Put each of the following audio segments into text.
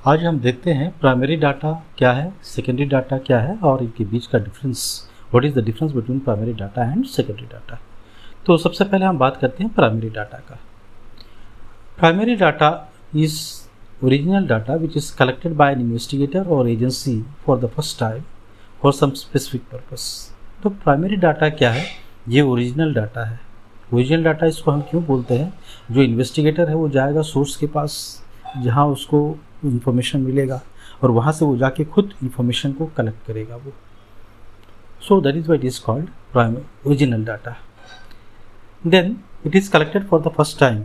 आज हम देखते हैं प्राइमरी डाटा क्या है, सेकेंडरी डाटा क्या है और इनके बीच का difference, what is the difference between primary data and secondary data. तो सबसे पहले हम बात करते हैं प्राइमरी डाटा का। Primary data is original data which is collected by an investigator or agency for the first time for some specific purpose. तो primary data क्या है? ये ओरिजिनल डाटा है। ओरिजिनल डाटा इसको हम क्यों बोलते हैं? जो इन्वेस्टिगेटर है वो जाएगा सोर्स के पास जहाँ उसको इंफॉर्मेशन मिलेगा और वहाँ से वो जाके खुद इंफॉर्मेशन को कलेक्ट करेगा वो। So that is why it is called primary original data. Then it is collected for the first time.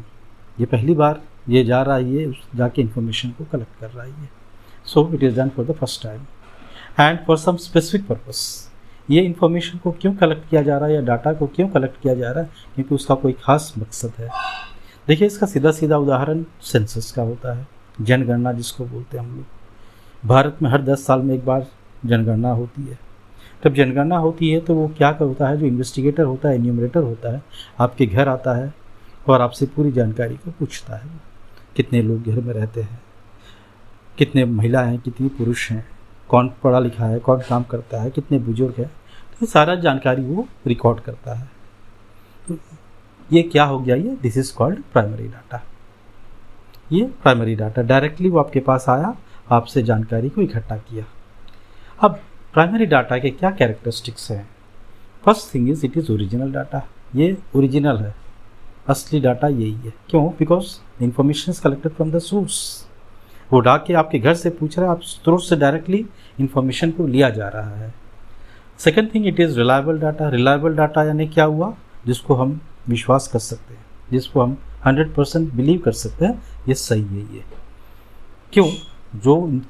ये पहली बार ये जा रहा है, ये जाके इंफॉर्मेशन को कलेक्ट कर रहा है। So it is done for the first time and for some specific purpose. ये इंफॉर्मेशन को क्यों कलेक्ट किया जा रहा है या डाटा को क्यों कलेक्ट किया जा रहा है? क्योंकि उसका कोई खास मकसद है। देखिए, इसका सीधा सीधा उदाहरण सेंसस का होता है, जनगणना जिसको बोलते हैं हम लोग। भारत में हर 10 साल में एक बार जनगणना होती है। जब जनगणना होती है तो वो क्या होता है, जो इन्वेस्टिगेटर होता है, एन्यूमरेटर होता है, आपके घर आता है और आपसे पूरी जानकारी को पूछता है। कितने लोग घर में रहते हैं, कितने महिला हैं, कितनी पुरुष हैं, कौन पढ़ा लिखा है, कौन काम करता है, कितने बुजुर्ग हैं, तो सारा जानकारी वो रिकॉर्ड करता है। तो ये क्या हो गया? ये this is called primary data. ये प्राइमरी डाटा डायरेक्टली वो आपके पास आया, आपसे जानकारी को इकट्ठा किया। अब प्राइमरी डाटा के क्या कैरेक्टरिस्टिक्स हैं? First thing is it is original data. ये ओरिजिनल है, असली डाटा यही है। क्यों? Because information is collected from the source. वो डाक के आपके घर से पूछ रहा है, आप स्रोत से डायरेक्टली इंफॉर्मेशन को लिया जा रहा है। Second thing, it is reliable data. Reliable data यानी क्या हुआ? जिसको हम विश्वास कर सकते हैं, जिसको हम 100% बिलीव कर सकते हैं ये सही है। ये क्यों? जो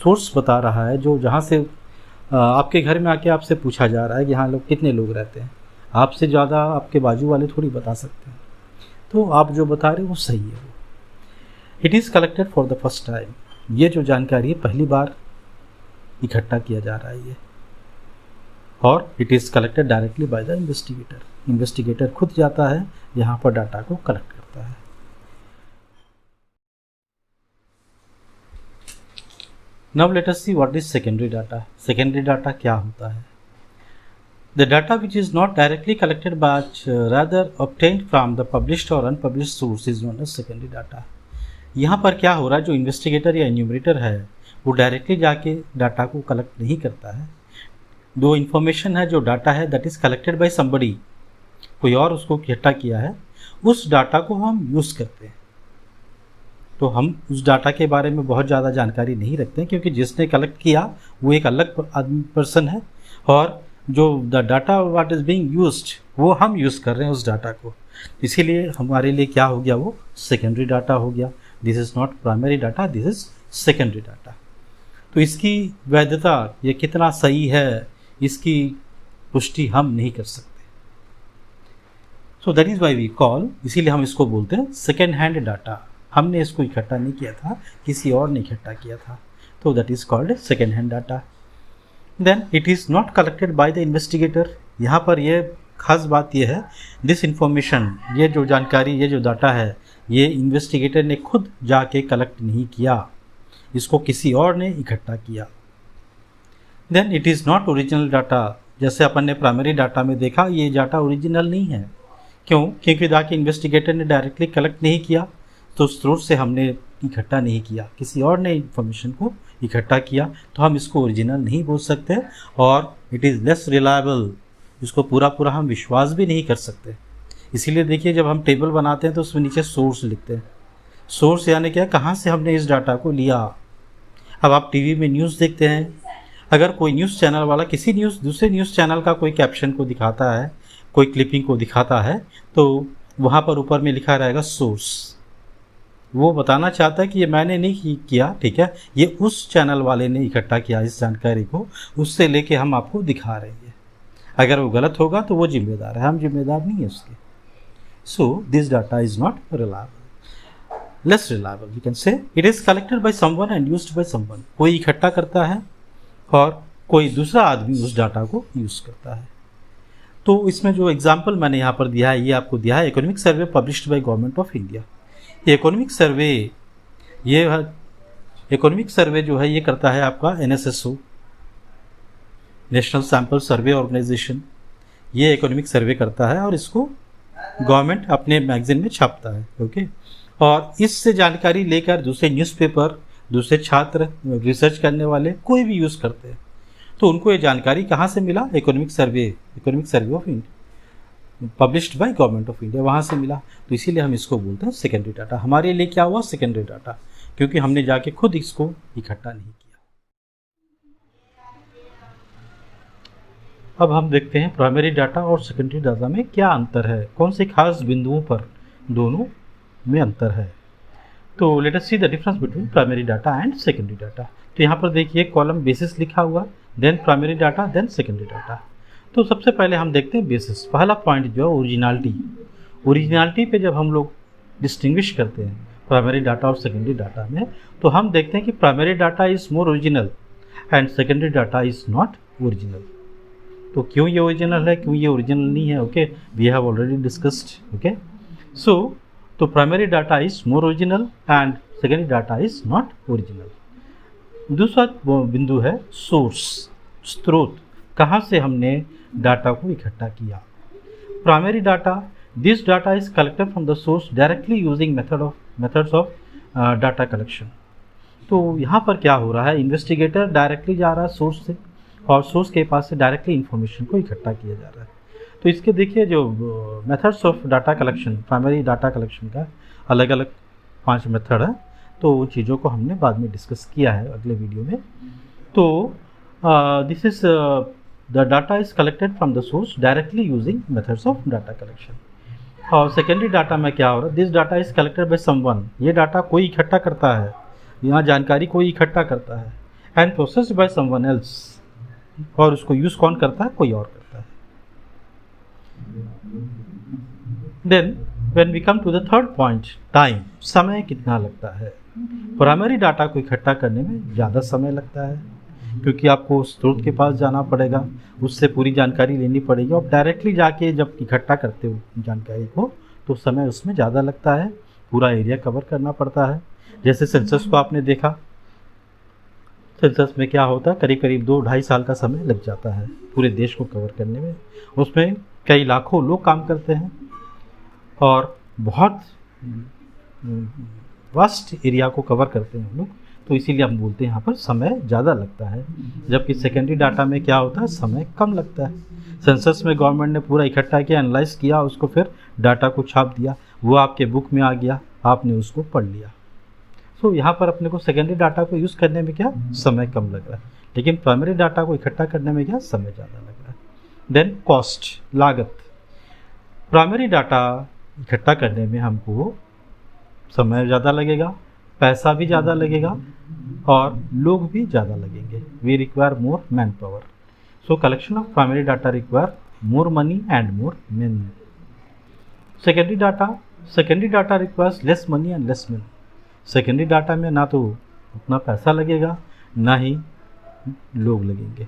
सोर्स बता रहा है, जो जहाँ से आपके घर में आके आपसे पूछा जा रहा है कि हाँ लोग कितने लोग रहते हैं, आपसे ज़्यादा आपके बाजू वाले थोड़ी बता सकते हैं। तो आप जो बता रहे हो वो सही है। It is collected for the first time. ये जो जानकारी है पहली बार इकट्ठा किया जा रहा है ये। और it is collected directly by the investigator. Investigator खुद जाता है यहाँ पर डाटा को कलेक्ट करता है। Now let us see what is secondary data. Secondary data क्या होता है? The data which is not directly collected but rather obtained from the published or unpublished source is known as secondary data. यहाँ पर क्या हो रहा है? जो इन्वेस्टिगेटर या एन्यूमरेटर है वो डायरेक्टली जाके डाटा को कलेक्ट नहीं करता है। जो इन्फॉर्मेशन है, जो डाटा है, that is collected by somebody, कोई और उसको इकट्ठा किया है, उस डाटा को हम यूज़ करते हैं। तो हम उस डाटा के बारे में बहुत ज़्यादा जानकारी नहीं रखते हैं, क्योंकि जिसने कलेक्ट किया वो एक अलग पर्सन है और जो the data what is being used वो हम यूज़ कर रहे हैं उस डाटा को। इसीलिए हमारे लिए क्या हो गया? वो सेकेंडरी डाटा हो गया। This is not primary data, this is secondary data. तो इसकी वैधता, ये कितना सही है, इसकी पुष्टि हम नहीं कर सकते। So that is why we call, इसीलिए हम इसको बोलते हैं सेकेंड हैंड डाटा। हमने इसको इकट्ठा नहीं किया था, किसी और ने इकट्ठा किया था, तो that is called second hand data. Then it is not collected by the investigator. यहाँ पर यह खास बात यह है, दिस इंफॉर्मेशन, ये जो जानकारी, ये जो डाटा है, ये इन्वेस्टिगेटर ने खुद जाके कलेक्ट नहीं किया, इसको किसी और ने इकट्ठा किया। Then it is not original data. जैसे अपन ने प्राइमरी डाटा में देखा, ये डाटा ओरिजिनल नहीं है। क्यों? क्योंकि जाके इन्वेस्टिगेटर ने डायरेक्टली कलेक्ट नहीं किया, तो स्रोत से हमने इकट्ठा नहीं किया, किसी और ने इंफॉर्मेशन को इकट्ठा किया, तो हम इसको ओरिजिनल नहीं बोल सकते और इट इज़ लेस रिलायबल। इसको पूरा पूरा हम विश्वास भी नहीं कर सकते। इसीलिए देखिए, जब हम टेबल बनाते हैं तो उसमें नीचे सोर्स लिखते हैं। सोर्स यानी क्या? कहाँ से हमने इस डाटा को लिया। अब आप टीवी में न्यूज़ देखते हैं, अगर कोई न्यूज़ चैनल वाला किसी दूसरे न्यूज़ चैनल का कोई कैप्शन को दिखाता है, कोई क्लिपिंग को दिखाता है, तो वहाँ पर ऊपर में लिखा रहेगा सोर्स। वो बताना चाहता है कि ये मैंने नहीं किया, ठीक है, ये उस चैनल वाले ने इकट्ठा किया इस जानकारी को, उससे लेके हम आपको दिखा रहे हैं। अगर वो गलत होगा तो वो जिम्मेदार है, हम जिम्मेदार नहीं है उसके। So this data is not reliable, less reliable we can say. It is collected by someone and used by someone. कोई इकट्ठा करता है और कोई दूसरा आदमी उस डाटा को यूज़ करता है। तो इसमें जो एग्जाम्पल मैंने यहाँ पर दिया है, ये आपको दिया है economic survey published by government of India. ये इकोनॉमिक सर्वे ये इकोनॉमिक सर्वे जो है ये करता है आपका NSSO, national sample survey organisation. ये इकोनॉमिक सर्वे करता है और इसको गवर्नमेंट अपने मैगजीन में छापता है। ओके, और इससे जानकारी लेकर दूसरे न्यूज़पेपर, दूसरे छात्र, रिसर्च करने वाले कोई भी यूज़ करते हैं। तो उनको ये जानकारी कहाँ से मिला? Economic survey of India, published by government of India, वहाँ से मिला। तो इसीलिए हम इसको बोलते हैं सेकेंडरी डाटा। हमारे लिए क्या हुआ? सेकेंडरी डाटा, क्योंकि हमने जाके खुद इसको इकट्ठा नहीं किया। अब हम देखते हैं प्राइमरी डाटा और सेकेंडरी डाटा में क्या अंतर है, कौन से खास बिंदुओं पर दोनों में अंतर है। तो let us see the difference between primary data and secondary data. तो यहाँ पर देखिए कॉलम बेसिस लिखा हुआ, then primary data, then secondary data. तो सबसे पहले हम देखते हैं बेसिस। पहला पॉइंट जो है ओरिजिनलिटी। ओरिजिनलिटी पे जब हम लोग डिस्टिंग्विश करते हैं प्राइमरी डाटा और सेकेंडरी डाटा में, तो हम देखते हैं कि primary data is more original and secondary data is not original. तो क्यों ये ओरिजिनल है, क्यों ये ओरिजिनल नहीं है? Okay, we have already discussed. Okay, so तो primary data is more original and secondary data is not original. दूसरा बिंदु है सोर्स, स्रोत, कहाँ से हमने डाटा को इकट्ठा किया। Primary data, this data is collected from the source directly using methods of data collection. तो यहाँ पर क्या हो रहा है? इन्वेस्टिगेटर डायरेक्टली जा रहा है सोर्स से और सोर्स के पास से डायरेक्टली इन्फॉर्मेशन को इकट्ठा किया जा रहा है। तो इसके देखिए जो methods of data collection, primary data collection का अलग अलग 5 मेथड है। तो उन चीज़ों को हमने बाद में डिस्कस किया है अगले वीडियो में। तो this is the data is collected from the source directly using methods of data collection. और सेकेंडरी डाटा में क्या हो रहा है? This data is collected by someone, ये डाटा कोई इकट्ठा करता है, यहाँ जानकारी कोई इकट्ठा करता है, and processed by someone else, और उसको यूज़ कौन करता है? कोई और करता है। Then when we come to the third point, time, समय कितना लगता है। प्राइमरी डाटा को इकट्ठा करने में ज़्यादा समय लगता है, क्योंकि आपको स्रोत के पास जाना पड़ेगा, उससे पूरी जानकारी लेनी पड़ेगी, और डायरेक्टली जाके जब इकट्ठा करते हो जानकारी को तो समय उसमें ज़्यादा लगता है, पूरा एरिया कवर करना पड़ता है। जैसे सेंसस को आपने देखा, सेंसस में क्या होता है? करीब करीब 2-2.5 साल का समय लग जाता है पूरे देश को कवर करने में। उसमें कई लाखों लोग काम करते हैं और बहुत वास्ट एरिया को कवर करते हैं हम लोग। तो इसीलिए हम बोलते हैं यहाँ पर समय ज़्यादा लगता है, जबकि सेकेंडरी डाटा में क्या होता है? समय कम लगता है। सेंसस में गवर्नमेंट ने पूरा इकट्ठा किया, एनालाइज किया, उसको फिर डाटा को छाप दिया, वो आपके बुक में आ गया, आपने उसको पढ़ लिया। तो यहाँ पर अपने को सेकेंडरी डाटा को यूज़ करने में क्या समय कम लग रहा है, लेकिन प्राइमरी डाटा को इकट्ठा करने में क्या समय ज़्यादा लग रहा है। देन कॉस्ट, लागत। प्राइमरी डाटा इकट्ठा करने में हमको समय ज़्यादा लगेगा, पैसा भी ज़्यादा लगेगा और लोग भी ज़्यादा लगेंगे। We require more man power. So collection of primary data require more money and more man. Secondary data requires less money and less man. Secondary data में ना तो उतना पैसा लगेगा, ना ही लोग लगेंगे,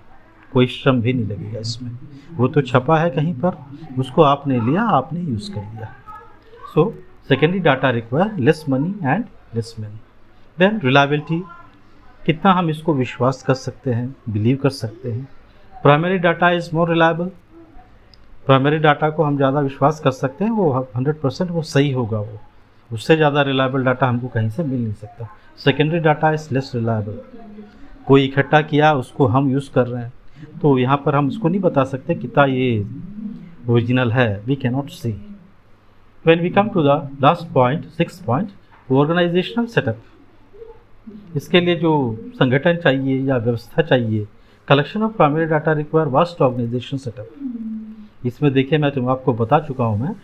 कोई श्रम भी नहीं लगेगा इसमें। वो तो छपा है कहीं पर, उसको आपने लिया, आपने यूज़ कर लिया। So secondary data require less money and less man. Then reliability, कितना हम इसको विश्वास कर सकते हैं, बिलीव कर सकते हैं। Primary data is more reliable. Primary data को हम ज़्यादा विश्वास कर सकते हैं, वो 100% वो सही होगा, वो उससे ज़्यादा रिलायबल डाटा हमको कहीं से मिल नहीं सकता। Secondary data is less reliable. कोई इकट्ठा किया, उसको हम यूज़ कर रहे हैं, तो यहाँ पर हम उसको नहीं बता सकते कितना ये ओरिजिनल है। We can not see. When we come to the last point, 6th point, organisational setup. इसके लिए जो संगठन चाहिए या व्यवस्था चाहिए, collection of primary data require vast organisation setup. इसमें देखिए मैं आपको बता चुका हूँ, मैं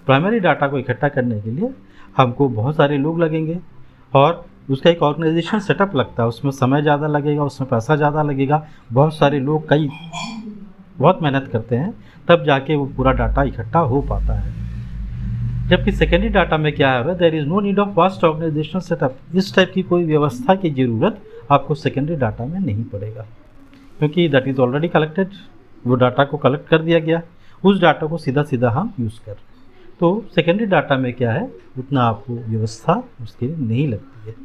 प्राइमरी डाटा को इकट्ठा करने के लिए हमको बहुत सारे लोग लगेंगे और उसका एक ऑर्गेनाइजेशन सेटअप लगता है, उसमें समय ज़्यादा लगेगा, उसमें पैसा ज़्यादा लगेगा, बहुत सारे लोग बहुत मेहनत करते हैं, तब जाके वो पूरा डाटा इकट्ठा हो पाता है। जबकि सेकेंडरी डाटा में क्या है, there is no need of vast organisational setup. इस टाइप की कोई व्यवस्था की ज़रूरत आपको सेकेंडरी डाटा में नहीं पड़ेगा, क्योंकि दैट इज़ ऑलरेडी कलेक्टेड। वो डाटा को कलेक्ट कर दिया गया, उस डाटा को सीधा सीधा हम यूज़ कर। तो सेकेंडरी डाटा में क्या है, उतना आपको व्यवस्था उसके लिए नहीं लगती है।